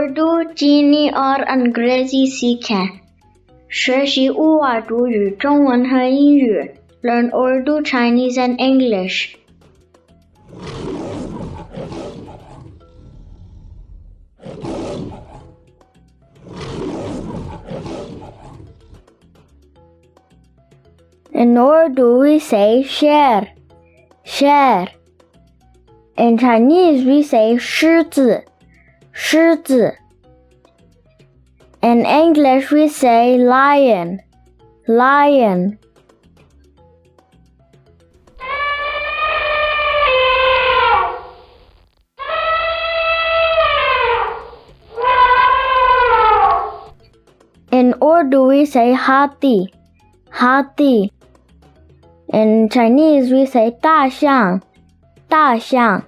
उर्दू, चीनी और अंग्रेजी सीखें। 学习乌瓦族语、中文和英语 Learn Urdu, Chinese and English. In Urdu we say share, share. In Chinese we say 狮子, 狮子. In English we say lion, lion. In Urdu we say hathi, hathi. In Chinese we say 大象, 大象.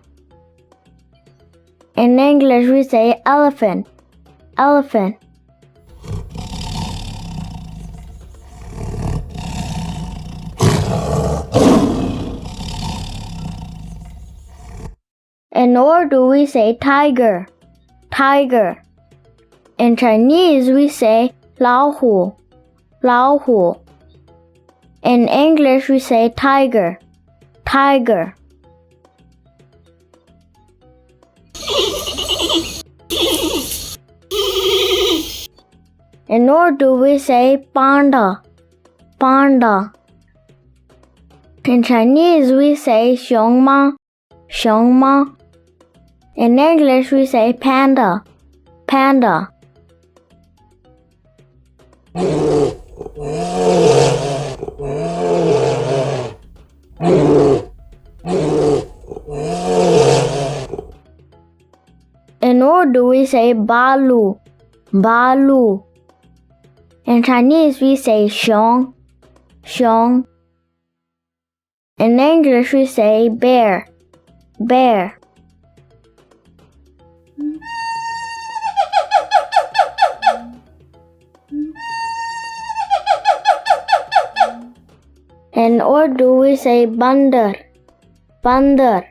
In English we say elephant, elephant. In Urdu we say tiger, tiger. In Chinese we say 老虎, 老虎. In English we say tiger, tiger. In Urdu we say panda, panda. In Chinese we say 熊猫, 熊猫. In English we say panda, panda. In Urdu we say balu, balu. In Chinese we say 熊, 熊. In English we say bear, bear. In Urdu we say bandar, bandar.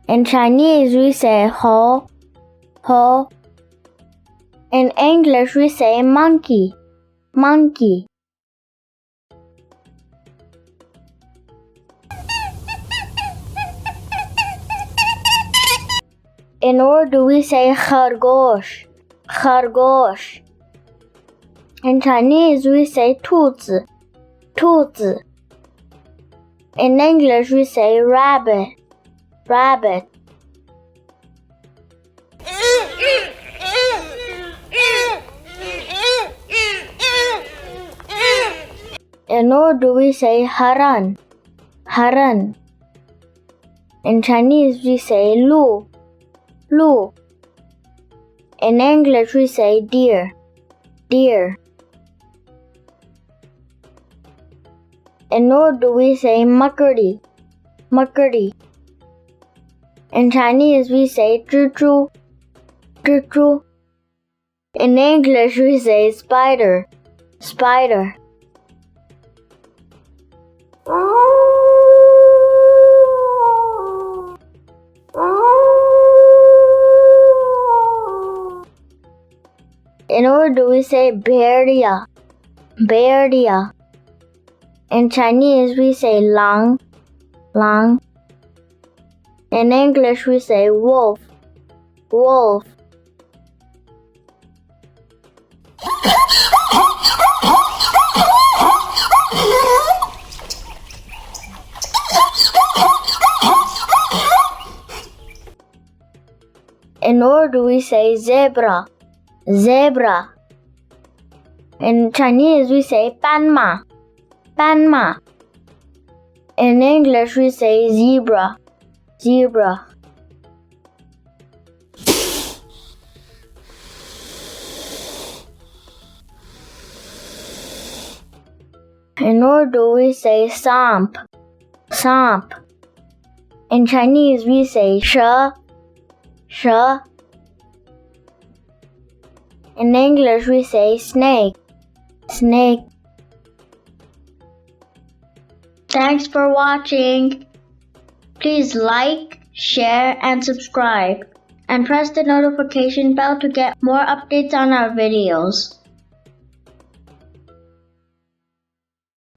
In Chinese we say ho, ho. In English we say monkey, monkey. In Urdu we say khargosh, khargosh. In Chinese we say 兔子, 兔子. In English we say rabbit, rabbit. In Urdu we say haran, haran. In Chinese we say lu, lu. In English we say deer, deer. In Urdu we say makadi, makadi. In Chinese we say 蜘蛛, 蜘蛛. In English we say spider, spider. In Urdu we say beardia, beardia. In Chinese we say lang, lang. In English we say wolf, wolf. In Urdu we say zebra, zebra. In Chinese we say 斑马, 斑马. In English we say zebra, zebra. In Urdu we say samp, samp. In Chinese we say 蛇, 蛇. In English we say snake, snake. Thanks for watching. Please like, share and subscribe. and press the notification bell to get more updates on our videos.